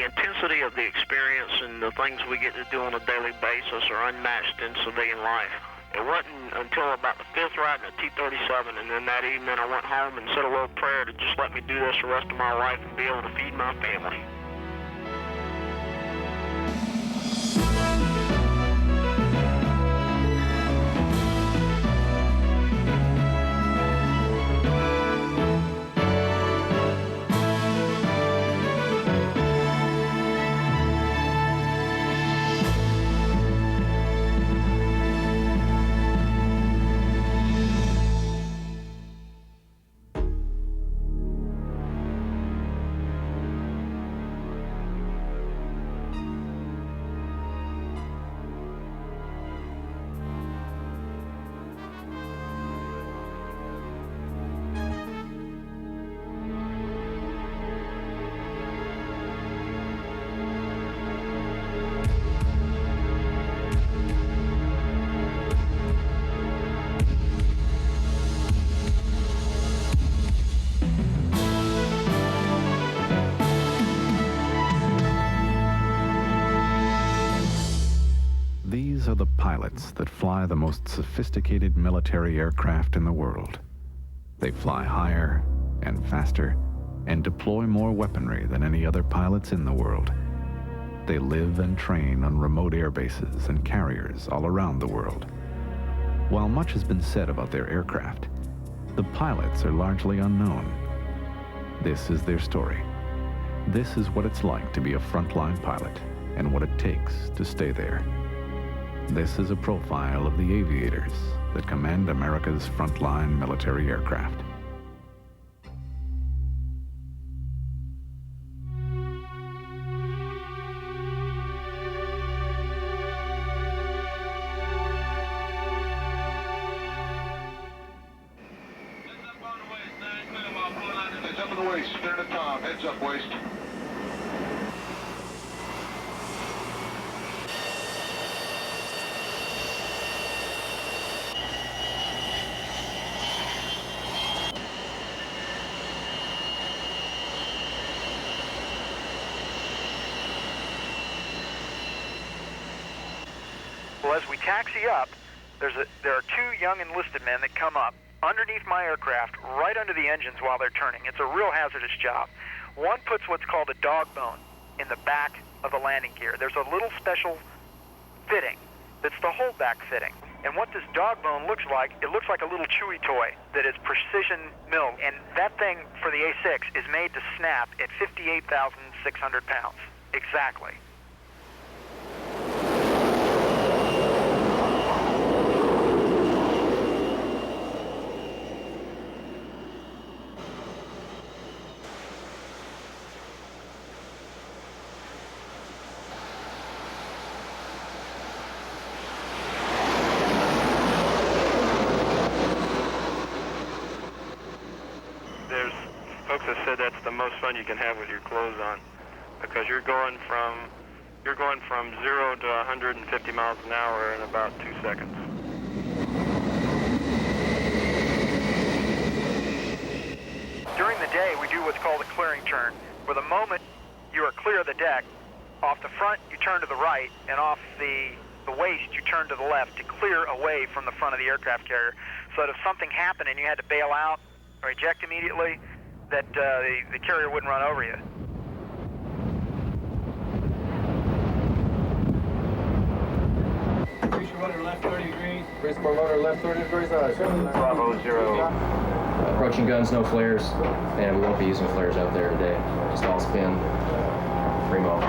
The intensity of the experience and the things we get to do on a daily basis are unmatched in civilian life. It wasn't until about the 5th ride in a T-37, and then that evening I went home and said a little prayer to just let me do this the rest of my life and be able to feed my family. These are the pilots that fly the most sophisticated military aircraft in the world. They fly higher and faster and deploy more weaponry than any other pilots in the world. They live and train on remote airbases and carriers all around the world. While much has been said about their aircraft, the pilots are largely unknown. This is their story. This is what it's like to be a frontline pilot and what it takes to stay there. This is a profile of the aviators that command America's frontline military aircraft. Heads up on the waist, clear to top, heads up waist. Well, as we taxi up, there are two young enlisted men that come up underneath my aircraft, right under the engines while they're turning. It's a real hazardous job. One puts what's called a dog bone in the back of the landing gear. There's a little special fitting that's the holdback fitting. And what this dog bone looks like, it looks like a little chewy toy that is precision milled. And that thing for the A6 is made to snap at 58,600 pounds. Exactly. Folks have said that's the most fun you can have with your clothes on, because you're going from 0 to 150 miles an hour in about 2 seconds. During the day, we do what's called a clearing turn, where the moment you are clear of the deck, off the front you turn to the right, and off the waist you turn to the left to clear away from the front of the aircraft carrier, so that if something happened and you had to bail out or eject immediately, that the carrier wouldn't run over you. Increase your rudder left 30 degrees. Increase my rudder left 30 degrees. Bravo 0. Approaching guns, no flares, and we won't be using flares out there today. Just all spin, primo.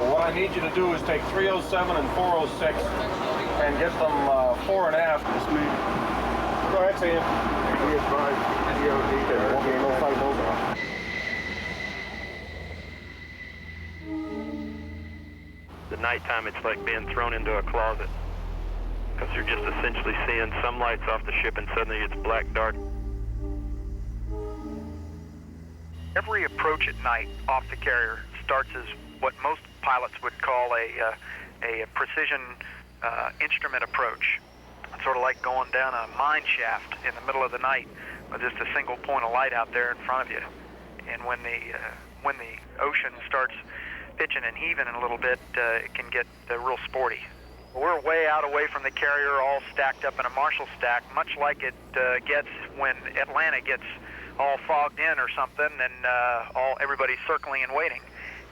What I need you to do is take 307 and 406 and get them fore and aft. Go ahead, Sam. Be advised, DOD, there won't be no fight over. At nighttime, it's like being thrown into a closet, because you're just essentially seeing some lights off the ship and suddenly it's black dark. Every approach at night off the carrier starts as what most pilots would call a precision instrument approach. It's sort of like going down a mine shaft in the middle of the night just a single point of light out there in front of you. And when the ocean starts pitching and heaving a little bit, it can get real sporty. We're way out away from the carrier, all stacked up in a Marshall stack, much like it gets when Atlanta gets all fogged in or something, and everybody's circling and waiting.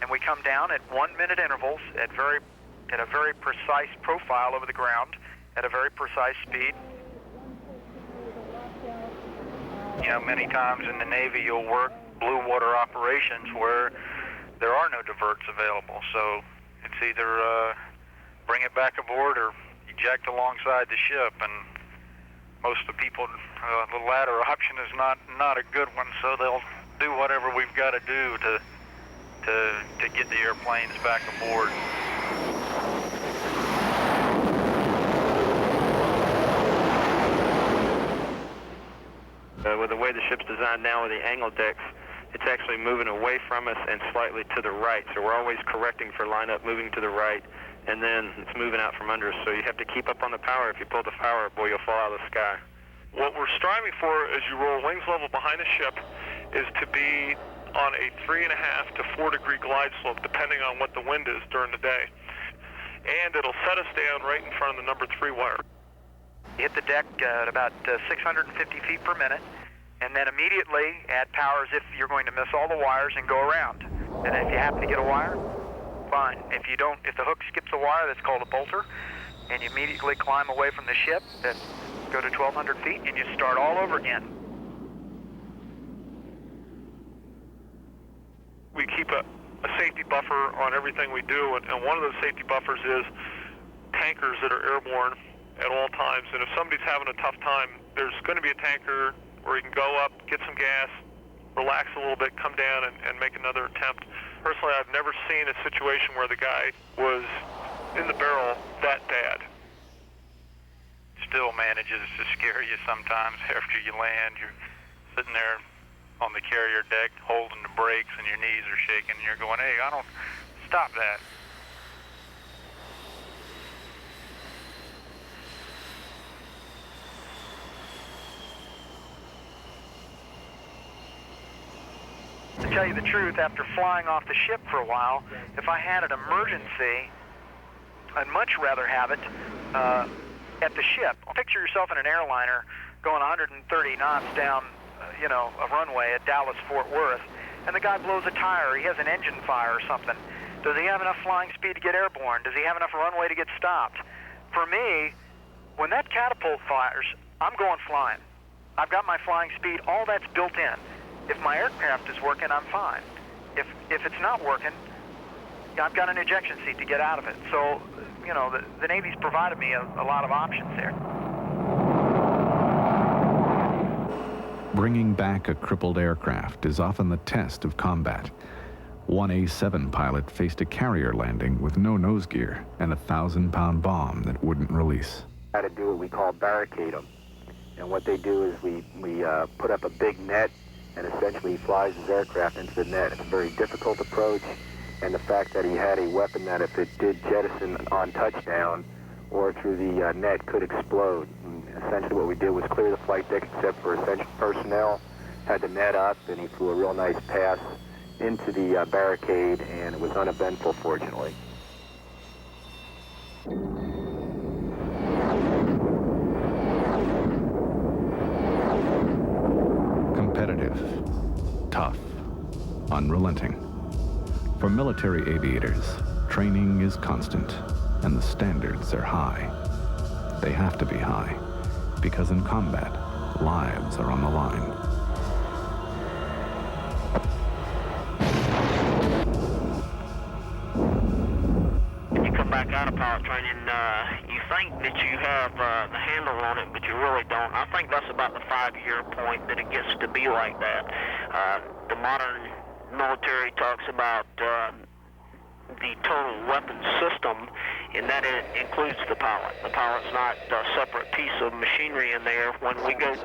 And we come down at 1 minute intervals at a very precise profile over the ground at a very precise speed. You know, many times in the Navy you'll work blue water operations where there are no diverts available, so it's either bring it back aboard or eject alongside the ship, and most of the people, the latter option is not a good one, so they'll do whatever we've got to do to get the airplanes back aboard. With the way the ship's designed now with the angle decks, it's actually moving away from us and slightly to the right, so we're always correcting for lineup, moving to the right, and then it's moving out from under us, so you have to keep up on the power. If you pull the power up, boy, you'll fall out of the sky. What we're striving for as you roll wings level behind the ship is to be on a 3.5 to 4 degree glide slope, depending on what the wind is during the day. And it'll set us down right in front of the number 3 wire. Hit the deck at about 650 feet per minute, and then immediately add power as if you're going to miss all the wires and go around. And if you happen to get a wire, fine. If you don't, if the hook skips a wire, that's called a bolter, and you immediately climb away from the ship, then go to 1,200 feet, and you start all over again. We keep a safety buffer on everything we do, and one of those safety buffers is tankers that are airborne at all times. And if somebody's having a tough time, there's going to be a tanker where you can go up, get some gas, relax a little bit, come down and make another attempt. Personally, I've never seen a situation where the guy was in the barrel that bad. Still manages to scare you sometimes after you land. You're sitting there on the carrier deck holding the brakes and your knees are shaking and you're going, hey, I don't, stop that. To tell you the truth, after flying off the ship for a while, if I had an emergency, I'd much rather have it at the ship. Picture yourself in an airliner going 130 knots down, a runway at Dallas-Fort Worth, and the guy blows a tire, he has an engine fire or something. Does he have enough flying speed to get airborne? Does he have enough runway to get stopped? For me, when that catapult fires, I'm going flying. I've got my flying speed, all that's built in. If my aircraft is working, I'm fine. If it's not working, I've got an ejection seat to get out of it. So, the Navy's provided me a lot of options there. Bringing back a crippled aircraft is often the test of combat. One A-7 pilot faced a carrier landing with no nose gear and a 1,000-pound bomb that wouldn't release. How to do what we call barricade them. And what they do is we put up a big net, and essentially he flies his aircraft into the net. It's a very difficult approach, and the fact that he had a weapon that if it did jettison on touchdown or through the net could explode. And essentially what we did was clear the flight deck except for essential personnel, had the net up, and he flew a real nice pass into the barricade, and it was uneventful, fortunately. Competitive, tough, unrelenting. For military aviators, training is constant, and the standards are high. They have to be high, because in combat, lives are on the line. When you come back out of pilot training, you think that you have the handle on it, but you really don't. I think that's about the 5-year point that it gets to be like that. The modern military talks about the total weapon system, and that it includes the pilot. The pilot's not a separate piece of machinery in there. When we go to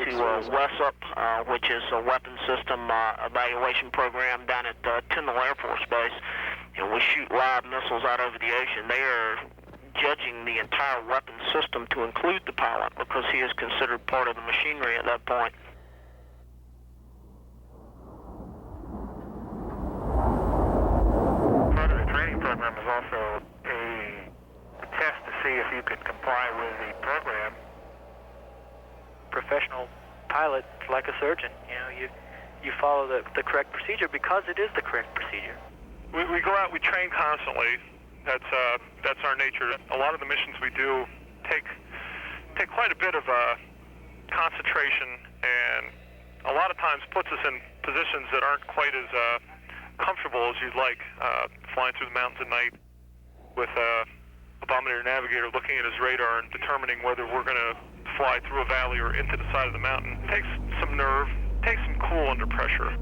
WESUP, which is a weapon system evaluation program down at Tyndall Air Force Base, and we shoot live missiles out over the ocean, they are judging the entire weapon system to include the pilot because he is considered part of the machinery at that point. comply with the program. Professional pilot, like a surgeon, you follow the correct procedure because it is the correct procedure. We go out, we train constantly. That's our nature. A lot of the missions we do take quite a bit of concentration, and a lot of times puts us in positions that aren't quite as comfortable as you'd like. Flying through the mountains at night with a bombardier navigator looking at his radar and determining whether we're going to fly through a valley or into the side of the mountain. It takes some nerve, takes some cool under pressure.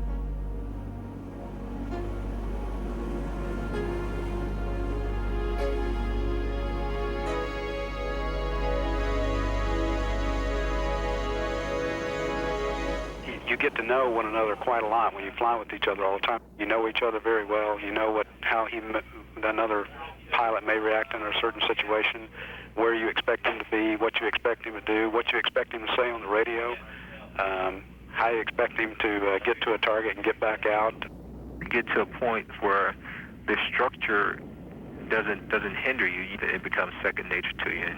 You get to know one another quite a lot when you fly with each other all the time. You know each other very well. You know how another pilot may react in a certain situation, where you expect him to be, what you expect him to do, what you expect him to say on the radio, how you expect him to get to a target and get back out. Get to a point where the structure doesn't hinder you. It becomes second nature to you.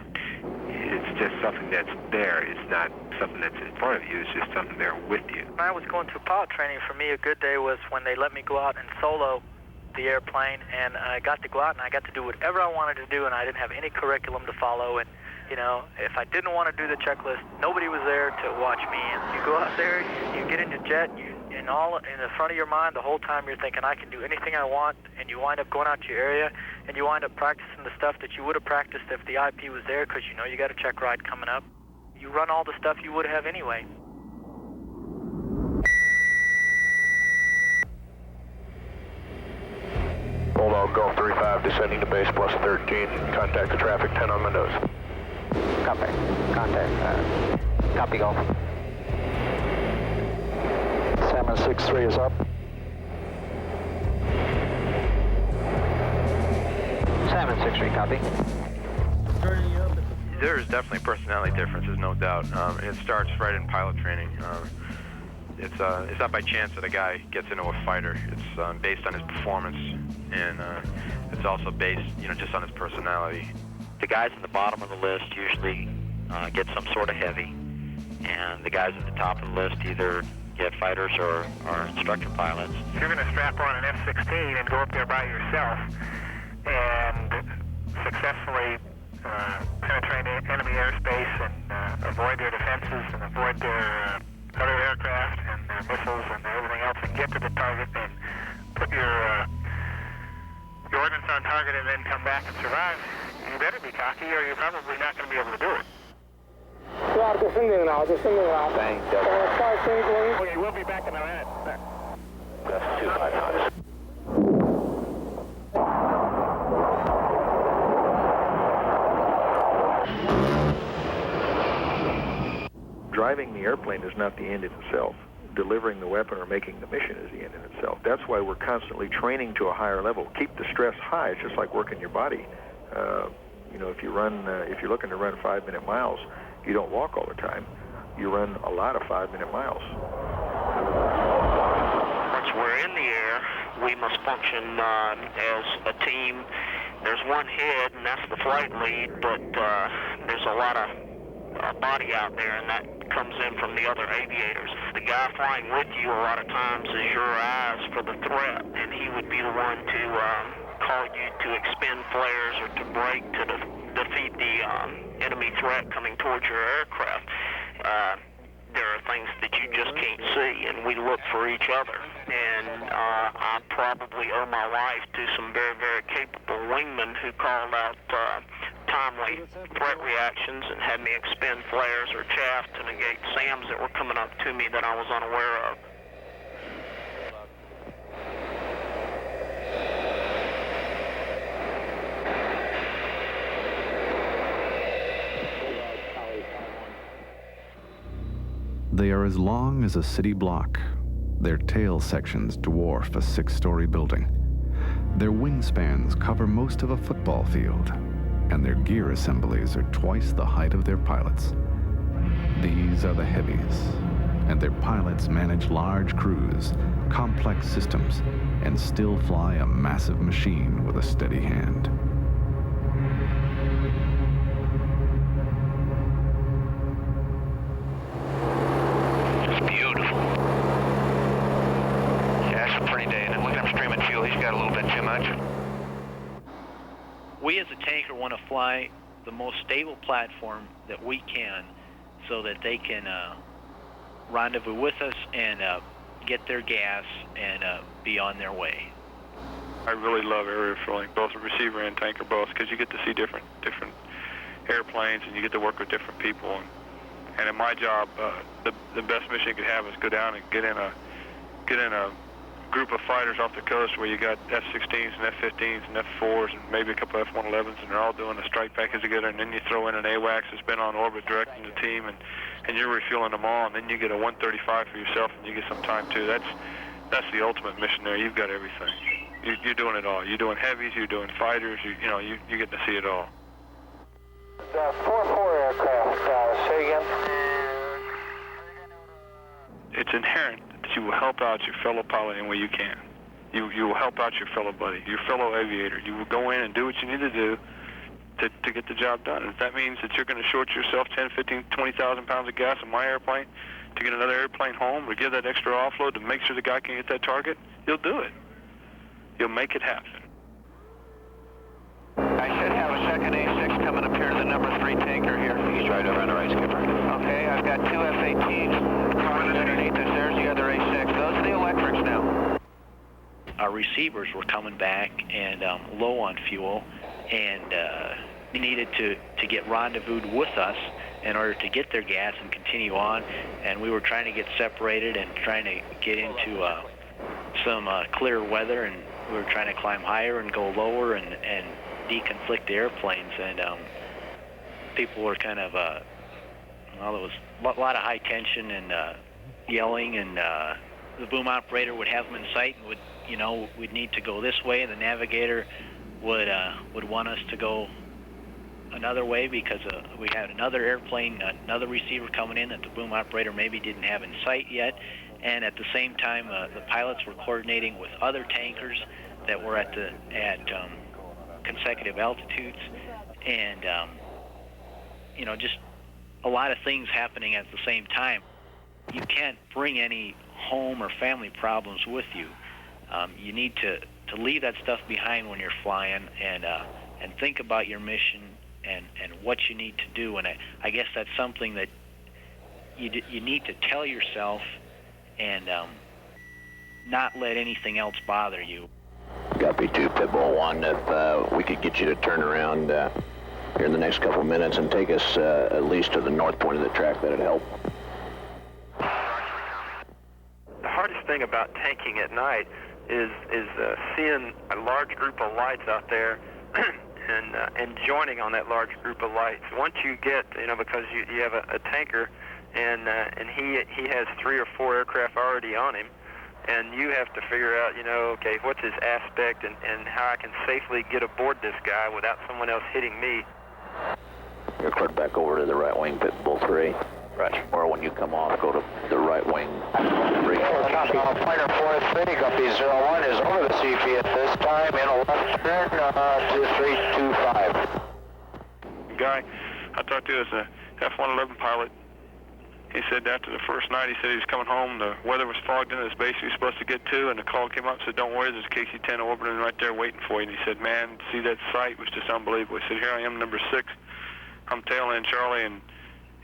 It's just something that's there. It's not something that's in front of you. It's just something there with you. When I was going through pilot training, for me, a good day was when they let me go out and solo the airplane, and I got to go out and I got to do whatever I wanted to do, and I didn't have any curriculum to follow. And if I didn't want to do the checklist, nobody was there to watch me. And you go out there, you get in your jet, in the front of your mind the whole time you're thinking, I can do anything I want, and you wind up going out to your area, and you wind up practicing the stuff that you would have practiced if the IP was there, because you got a check ride coming up. You run all the stuff you would have anyway. Bulldog Golf 35 descending to base plus 13. Contact the traffic 10 on my nose. Copy. Contact. Copy Golf. Salmon 6-3 is up. Salmon 6-3, copy. There's definitely personality differences, no doubt. It starts right in pilot training. It's not by chance that a guy gets into a fighter. It's based on his performance, and it's also based, just on his personality. The guys at the bottom of the list usually get some sort of heavy, and the guys at the top of the list either get fighters or are instructor pilots. If you're going to strap on an F-16 and go up there by yourself and successfully penetrate enemy airspace and avoid their defenses and avoid their other aircraft and their missiles and everything else, and get to the target and put your ordnance on target and then come back and survive, you better be cocky or you're probably not going to be able to do it. Descending now. Thank you. Okay, we'll be back in a minute. That's 25 knots. Driving the airplane is not the end in itself. Delivering the weapon or making the mission is the end in itself. That's why we're constantly training to a higher level. Keep the stress high. It's just like working your body. If you're looking to run 5-minute miles, you don't walk all the time. You run a lot of 5-minute miles. Once we're in the air, we must function as a team. There's one head, and that's the flight lead, but there's a lot of body out there, and that comes in from the other aviators. The guy flying with you a lot of times is your eyes for the threat, and he would be the one to call you to expend flares or to brake to defeat the enemy threat coming towards your aircraft. There are things that you just can't see, and we look for each other. And I probably owe my life to some very, very capable wingmen who called out timely threat reactions and had me expend flares or chaff to negate SAMs that were coming up to me that I was unaware of. They are as long as a city block. Their tail sections dwarf a 6-story building. Their wingspans cover most of a football field, and their gear assemblies are twice the height of their pilots. These are the heavies, and their pilots manage large crews, complex systems, and still fly a massive machine with a steady hand. Roger. We as a tanker want to fly the most stable platform that we can so that they can rendezvous with us and get their gas and be on their way. I really love air refueling, both receiver and tanker both, because you get to see different airplanes and you get to work with different people. And in my job, the best mission you could have is go down and get in a group of fighters off the coast where you got F-16s and F-15s and F-4s and maybe a couple of F-111s, and they're all doing a strike package together, and then you throw in an AWACS that's been on orbit directing the team, and you're refueling them all, and then you get a 135 for yourself, and you get some time too. That's the ultimate mission there. You've got everything. You're doing it all. You're doing heavies, you're doing fighters, you get to see it all. 4-4 aircraft, say again? It's inherent that you will help out your fellow pilot any way you can. You will help out your fellow buddy, your fellow aviator. You will go in and do what you need to do to get the job done. And if that means that you're going to short yourself 10, 15, 20,000 pounds of gas in my airplane to get another airplane home or give that extra offload to make sure the guy can get that target, you'll do it. You'll make it happen. I should have a second A6 coming up here to the number 3 tanker here. He's right over on the right, Skipper. Okay, I've got 2 F-18s crossing underneath us. There's the other A6. Those are the electrics now. Our receivers were coming back and low on fuel, and they needed to get rendezvoused with us in order to get their gas and continue on. And we were trying to get separated and trying to get into some clear weather, and we were trying to climb higher and go lower and deconflict the airplanes, and people were kind of, well, there was a lot of high tension and yelling, and the boom operator would have them in sight and we'd need to go this way, and the navigator would want us to go another way because we had another airplane, another receiver coming in that the boom operator maybe didn't have in sight yet, and at the same time the pilots were coordinating with other tankers that were at consecutive altitudes, and just a lot of things happening at the same time. You can't bring any home or family problems with you. You need to leave that stuff behind when you're flying and think about your mission and what you need to do. And I guess that's something that you need to tell yourself and not let anything else bother you. Copy 2, Pitbull 1. If we could get you to turn around here in the next couple of minutes and take us at least to the north point of the track, that'd help. The hardest thing about tanking at night is seeing a large group of lights out there and joining on that large group of lights. Once you get, because you have a tanker and he has 3 or 4 aircraft already on him, and you have to figure out, okay, what's his aspect and how I can safely get aboard this guy without someone else hitting me. You're cleared back over to the right wing, Pitbull 3. Right. Or when you come off, go to the right wing. 3. Pointer 4-3, copy 01 is over the CP at this time in a left turn to 2325. The guy I talked to is a F-111 pilot. He said after the first night, he said he was coming home, the weather was fogged into this base he was supposed to get to, and the call came up and said, don't worry, there's a KC-10 orbiting right there waiting for you. And he said, man, see that sight was just unbelievable. He said, here I am, number 6. I'm tail end Charlie, and,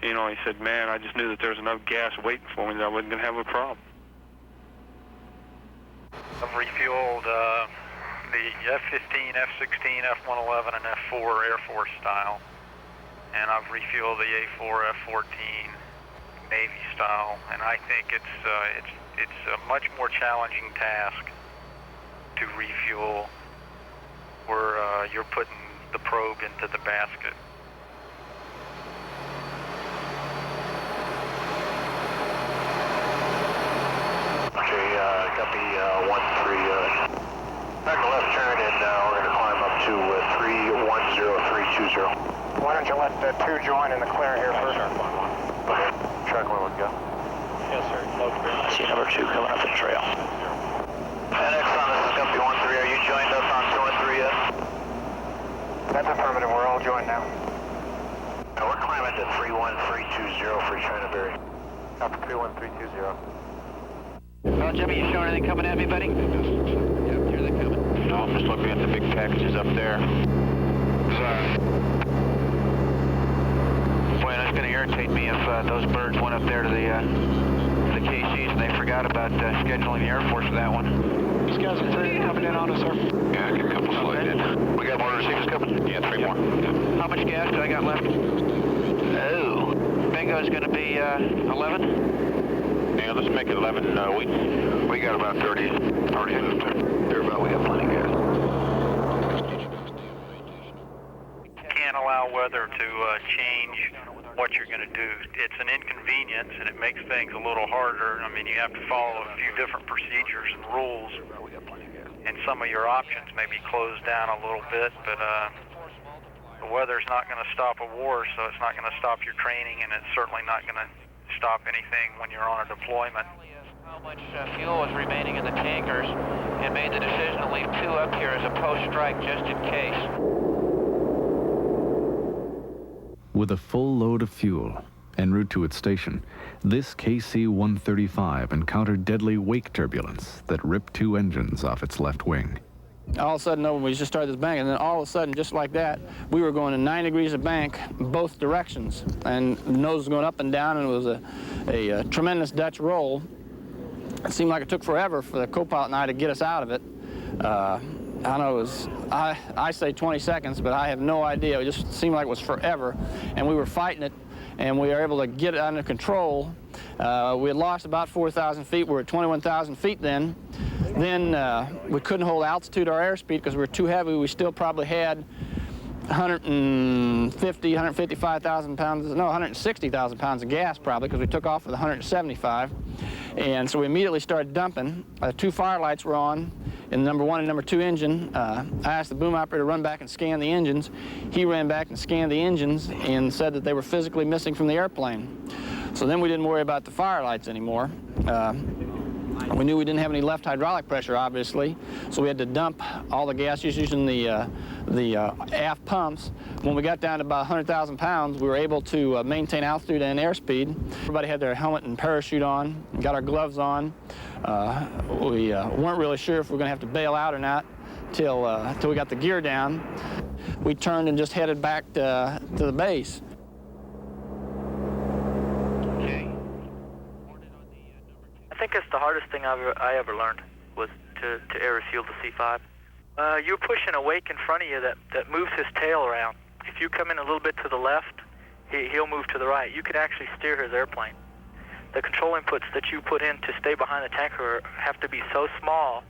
he said, man, I just knew that there was enough gas waiting for me that I wasn't going to have a problem. I've refueled the F-15, F-16, F-111, and F-4 Air Force style, and I've refueled the A-4, F-14 Navy style, and I think it's a much more challenging task to refuel where you're putting the probe into the basket. Okay, copy 1-3. Back to left turn, and we're going to climb up to 310-320. Why don't you let 2 join in the clear here first? Okay, track 1, go. Yes, sir. I see number 2 coming up the trail. NX on, this is Copy 1-3. Are you joined us on 2 and 3 yet? That's affirmative. We're all joined now. We're climbing to 31320 for China Berry. Copy 31320. Well, Jimmy, you showing anything coming at me, buddy? Yep, here they coming. No, I'm just looking at the big packages up there. Boy, that's going to irritate me if those birds went up there to the KCs and they forgot about scheduling the Air Force for that one. These guys are 3 coming in on us, sir. Yeah, I get a couple flights in. We got more receivers coming? Yeah, 3 more. Yeah. How much gas do I got left? Oh. Bingo's going to be 11? Yeah, let's make it 11. We got about 30 already moved. Thereabout, we got plenty of gas. Can't allow weather to change what you're going to do. It's an inconvenience, and it makes things a little harder. I mean, you have to follow a few different procedures and rules, and some of your options may be closed down a little bit, but the weather's not going to stop a war, so it's not going to stop your training, and it's certainly not going to stop anything when you're on a deployment. How much fuel was remaining in the tankers, and made the decision to leave 2 up here as a post-strike just in case. With a full load of fuel en route to its station, this KC-135 encountered deadly wake turbulence that ripped 2 engines off its left wing. All of a sudden, we just started this bank, and then all of a sudden, just like that, we were going in 9 degrees of bank both directions, and the nose was going up and down, and it was a tremendous Dutch roll. It seemed like it took forever for the co-pilot and I to get us out of it. I don't know, it was, I say 20 seconds, but I have no idea. It just seemed like it was forever, and we were fighting it, and we were able to get it under control. We had lost about 4,000 feet. We were at 21,000 feet then. Then we couldn't hold altitude or airspeed because we were too heavy. We still probably had 150,000 pounds, no, 160,000 pounds of gas probably, because we took off with 175. And so we immediately started dumping. 2 fire lights were on in the number 1 and number 2 engine. I asked the boom operator to run back and scan the engines. He ran back and scanned the engines and said that they were physically missing from the airplane. So then we didn't worry about the fire lights anymore. We knew we didn't have any left hydraulic pressure, obviously, so we had to dump all the gas using the aft pumps. When we got down to about 100,000 pounds, we were able to maintain altitude and airspeed. Everybody had their helmet and parachute on, got our gloves on. We weren't really sure if we were going to have to bail out or not till we got the gear down. We turned and just headed back to the base. I think it's the hardest thing I ever learned was to air refuel the C-5. You're pushing a wake in front of you that moves his tail around. If you come in a little bit to the left, he'll move to the right. You could actually steer his airplane. The control inputs that you put in to stay behind the tanker have to be so small,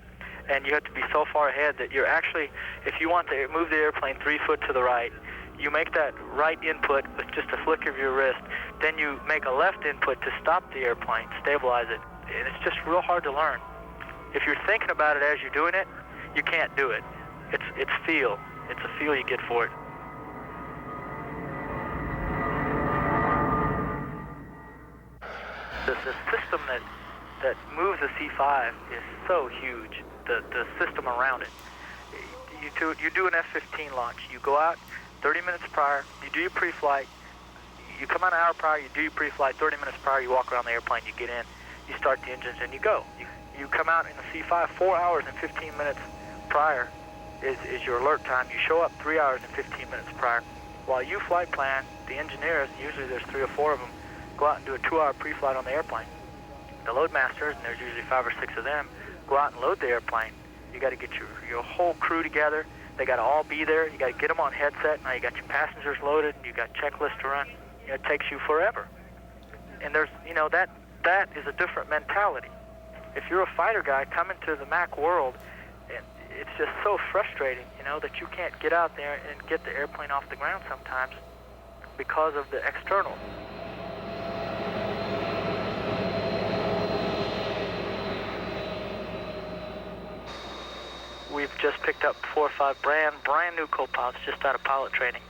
and you have to be so far ahead that you're actually, if you want to move the airplane 3 foot to the right, you make that right input with just a flick of your wrist. Then you make a left input to stop the airplane, stabilize it. And it's just real hard to learn. If you're thinking about it as you're doing it, you can't do it. It's feel. It's a feel you get for it. The system that moves the C-5 is so huge. The system around it. You do an F-15 launch. You go out 30 minutes prior. You do your pre-flight. You come out an hour prior. You do your pre-flight. 30 minutes prior, you walk around the airplane. You get in. You start the engines and you go. You come out in the C-5 4 hours and 15 minutes prior is your alert time. You show up 3 hours and 15 minutes prior. While you flight plan, the engineers, usually there's 3 or 4 of them, go out and do a 2-hour pre-flight on the airplane. The load masters, and there's usually 5 or 6 of them, go out and load the airplane. You got to get your whole crew together. They got to all be there. You got to get them on headset. Now you got your passengers loaded. You got checklists to run. It takes you forever. And there's, that is a different mentality. If you're a fighter guy coming to the MAC world, it's just so frustrating, that you can't get out there and get the airplane off the ground sometimes because of the external. We've just picked up 4 or 5 brand new co-pilots just out of pilot training.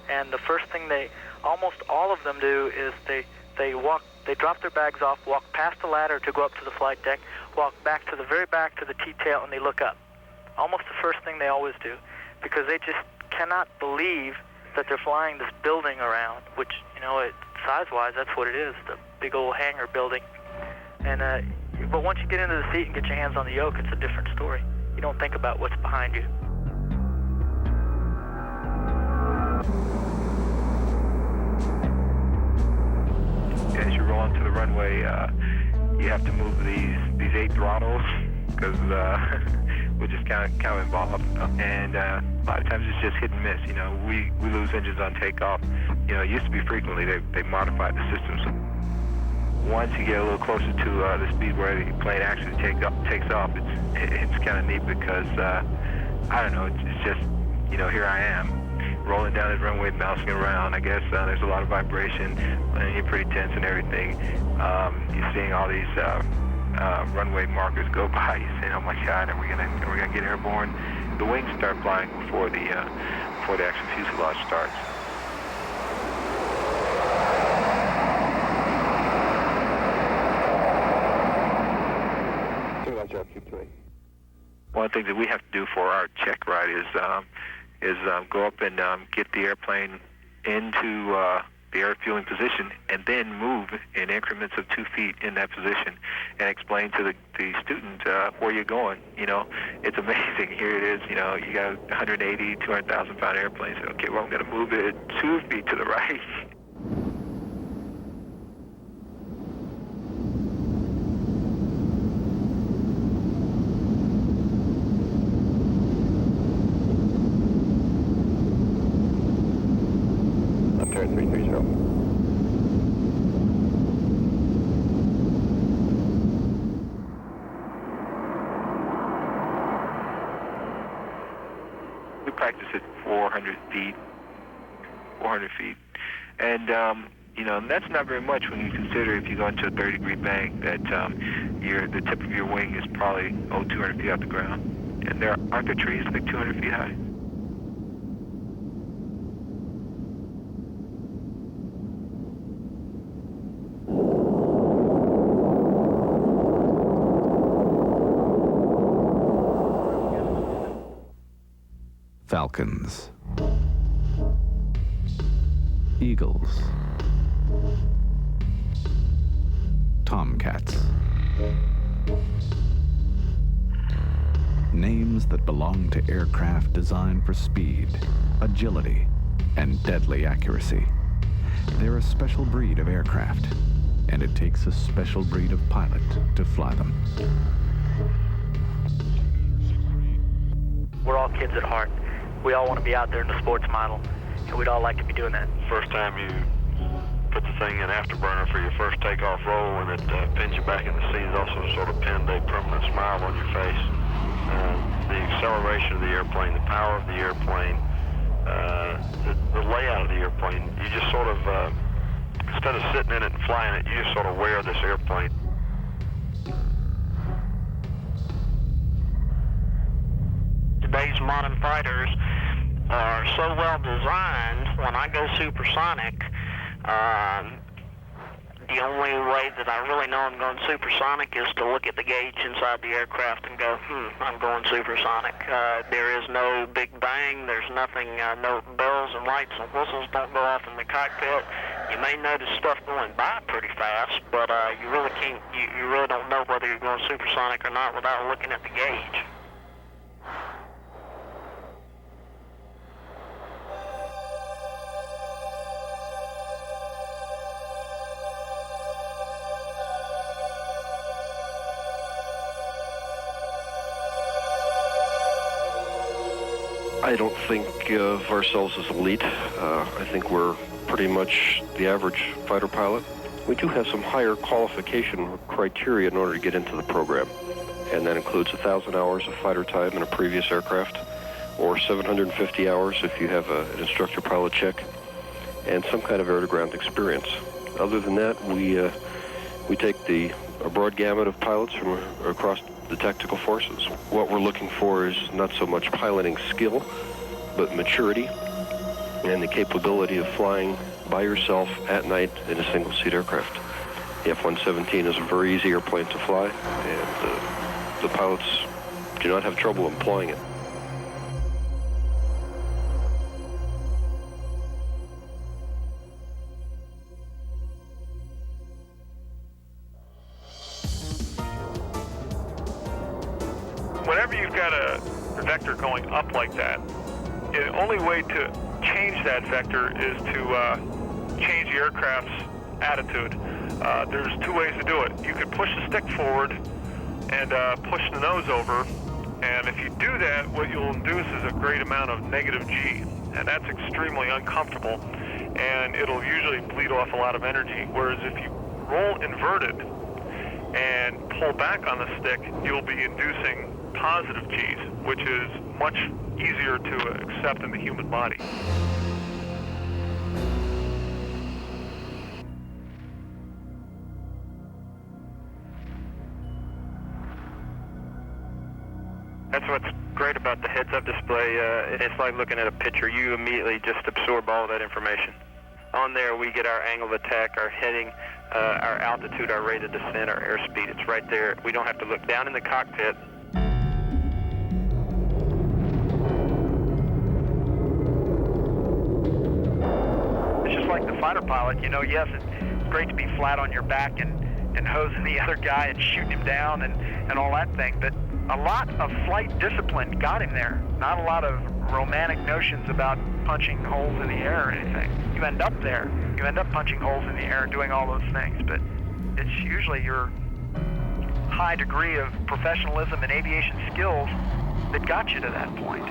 And the first thing almost all of them do is they drop their bags off, walk past the ladder to go up to the flight deck, walk back to the very back to the T-tail, and they look up. Almost the first thing they always do, because they just cannot believe that they're flying this building around, which, size-wise, that's what it is, the big old hangar building. And but once you get into the seat and get your hands on the yoke, it's a different story. don't think about what's behind you. As you roll onto the runway, you have to move these 8 throttles because we're just kind of involved. And a lot of times it's just hit and miss. You know, we lose engines on takeoff. You know, it used to be frequently. They modified the systems. Once you get a little closer to the speed where the plane actually takes off, it's kind of neat because I don't know. It's just, you know, here I am rolling down this runway, bouncing around. I guess there's a lot of vibration, and you're pretty tense and everything. You're seeing all these runway markers go by. You're saying, "Oh my God, are we gonna get airborne?" The wings start flying before the actual fuselage starts. One of the things that we have to do for our check ride is go up and get the airplane into the air fueling position and then move in increments of 2 feet in that position and explain to the student where you're going. You know, it's amazing. Here it is, you know, you got 180, 200,000 pound airplane. So, okay, well, I'm going to move it 2 feet to the right. Practice at 400 feet. And, you know, and that's not very much when you consider if you go into a 30-degree bank that the tip of your wing is probably 200 feet off the ground. And aren't there trees like 200 feet high? Falcons, eagles, tomcats. Names that belong to aircraft designed for speed, agility, and deadly accuracy. They're a special breed of aircraft, and it takes a special breed of pilot to fly them. We're all kids at heart. We all want to be out there in the sports model, and we'd all like to be doing that. First time you put the thing in afterburner for your first takeoff roll, and it pins you back in the seat, it also sort of pinned a permanent smile on your face. The acceleration of the airplane, the power of the airplane, the layout of the airplane, you just sort of, instead of sitting in it and flying it, you just sort of wear this airplane. Today's modern fighters are so well designed. When I go supersonic, the only way that I really know I'm going supersonic is to look at the gauge inside the aircraft and go, I'm going supersonic. There is no big bang, there's nothing, no bells and lights and whistles don't go off in the cockpit. You may notice stuff going by pretty fast, but you really can't, you really don't know whether you're going supersonic or not without looking at the gauge. I don't think of ourselves as elite. I think we're pretty much the average fighter pilot. We do have some higher qualification criteria in order to get into the program, and that includes 1,000 hours of fighter time in a previous aircraft, or 750 hours if you have an instructor pilot check, and some kind of air-to-ground experience. Other than that, we take a broad gamut of pilots from across the tactical forces. What we're looking for is not so much piloting skill, but maturity and the capability of flying by yourself at night in a single-seat aircraft. The F-117 is a very easy airplane to fly, and the pilots do not have trouble employing it. whenever you've got a vector going up like that, the only way to change that vector is to change the aircraft's attitude. There's two ways to do it. You could push the stick forward and push the nose over, and if you do that, what you'll induce is a great amount of negative G, and that's extremely uncomfortable, and it'll usually bleed off a lot of energy. Whereas if you roll inverted and pull back on the stick, you'll be inducing positive G's, which is much easier to accept in the human body. That's what's great about the heads-up display. It's like looking at a picture. You immediately just absorb all that information. On there, we get our angle of attack, our heading, our altitude, our rate of descent, our airspeed. It's right there. We don't have to look down in the cockpit. It's just like the fighter pilot. You know, yes, it's great to be flat on your back and hosing the other guy and shooting him down and all that thing, but a lot of flight discipline got him there. Not a lot of romantic notions about punching holes in the air or anything. You end up there. You end up punching holes in the air and doing all those things, but it's usually your high degree of professionalism and aviation skills that got you to that point.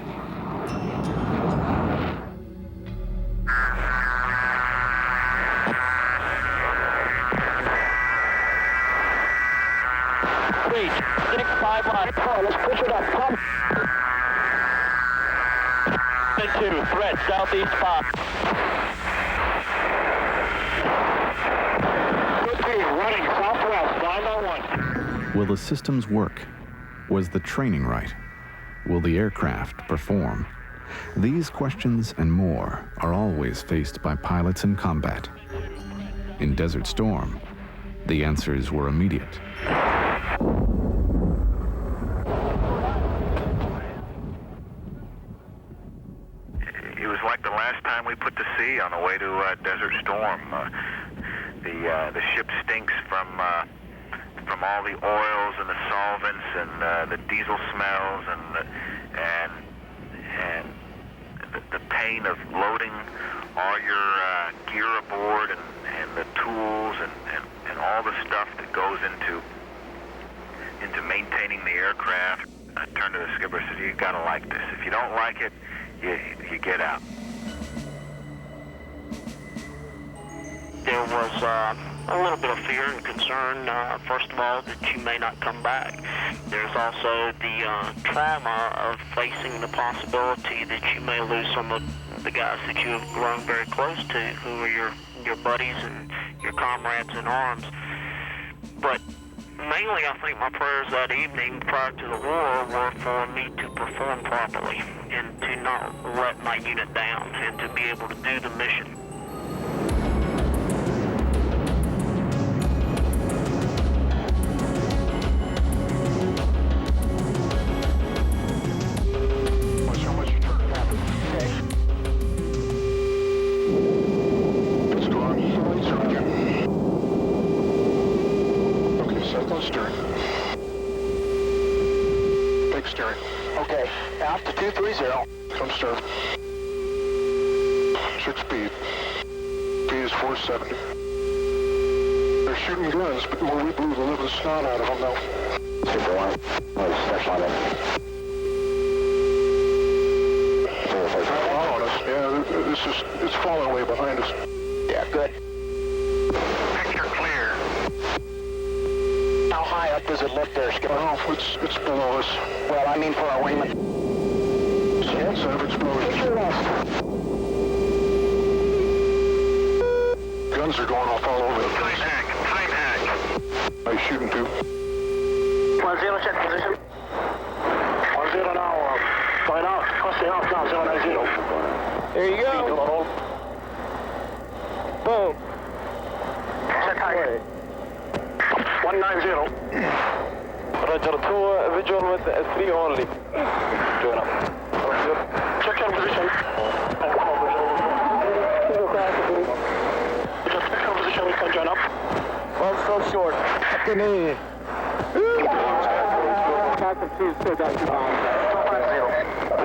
Reach, 651. Let's push it up. Come. 2, threat, southeast 5. Good speed, running southwest, 901. Will the systems work? Was the training right? Will the aircraft perform? These questions and more are always faced by pilots in combat. In Desert Storm, the answers were immediate. It was like the last time we put to sea on the way to Desert Storm. The ship stinks from all the oils and the solvents and the diesel smells and the pain of loading all your gear aboard and the tools and all the stuff that goes into maintaining the aircraft. I turned to the skipper and said, "You gotta like this. If you don't like it, you get out." There was a little bit of fear and concern, first of all, that you may not come back. There's also the trauma of facing the possibility that you may lose some of the guys that you have grown very close to, who are your buddies and your comrades in arms. But mainly, I think my prayers that evening prior to the war were for me to perform properly and to not let my unit down and to be able to do the mission. Okay, altitude 30. Come start. 6 speed. Speed is 470. They're shooting guns, but when we blew the living snot out of them now. Super 1. Step on it. Following us. Yeah, it's falling way behind us. Yeah, good. Picture clear. How high up does it look there, Skipper? Oh, it's below us. Well, I mean for our wingman. Chance of explosion. Picture west. Guns are going off all over the place. Time hack. Nice shooting too. 10, check position. 10 now. Find out. Crossing off now. 090. There you go. Boom. Check high. 190. Roger, 2 visual with 3 only. Join up. Check your position. Check your position. We can join up. Well, so short. Up to me. Falcon 2, still got 2 miles.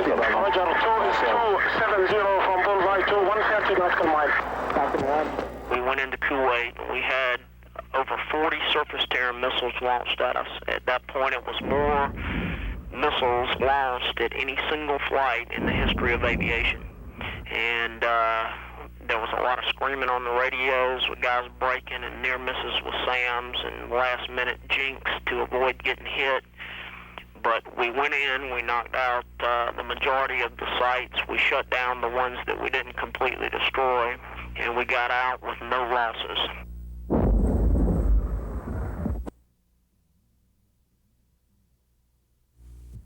250. Roger, 270 from Boulevard 2, 150 nautical miles. Falcon 1. We went into Kuwait. We had over 40 surface-to-air missiles launched at us. At that point, it was more missiles launched at any single flight in the history of aviation. And there was a lot of screaming on the radios with guys breaking and near misses with SAMs and last-minute jinx to avoid getting hit. But we went in, we knocked out the majority of the sites. We shut down the ones that we didn't completely destroy, and we got out with no losses.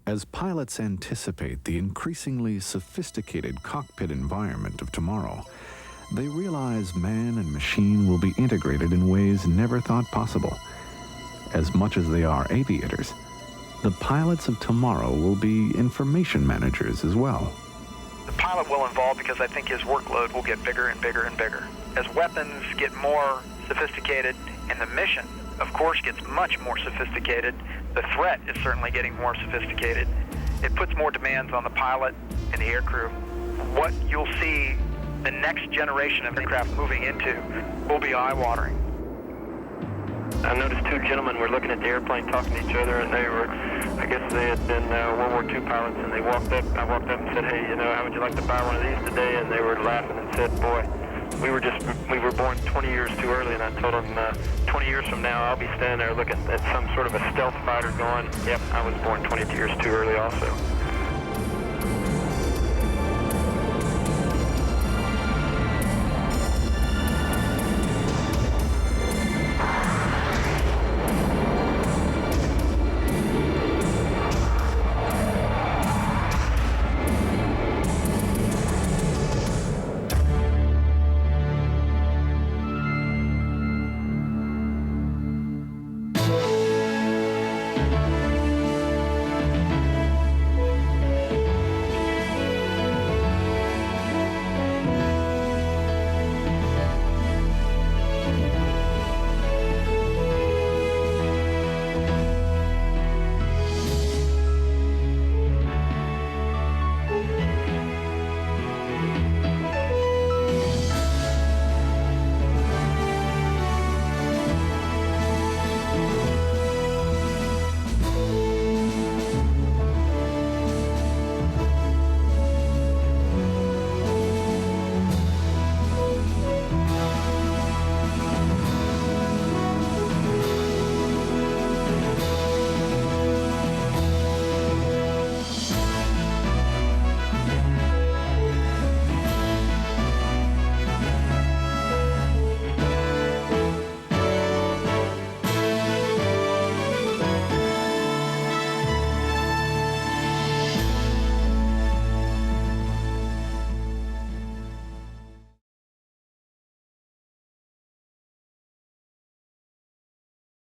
As pilots anticipate the increasingly sophisticated cockpit environment of tomorrow, they realize man and machine will be integrated in ways never thought possible. As much as they are aviators, the pilots of tomorrow will be information managers as well. The pilot will evolve because I think his workload will get bigger and bigger and bigger. As weapons get more sophisticated and the mission, of course, gets much more sophisticated, the threat is certainly getting more sophisticated. It puts more demands on the pilot and the aircrew. What you'll see the next generation of aircraft moving into will be eye-watering. I noticed two gentlemen were looking at the airplane talking to each other, and they were, I guess they had been World War II pilots, and they walked up, I walked up and said, hey, how would you like to buy one of these today? And they were laughing and said, boy, we were born 20 years too early. And I told them 20 years from now I'll be standing there looking at some sort of a stealth fighter going, yep, I was born 22 years too early also.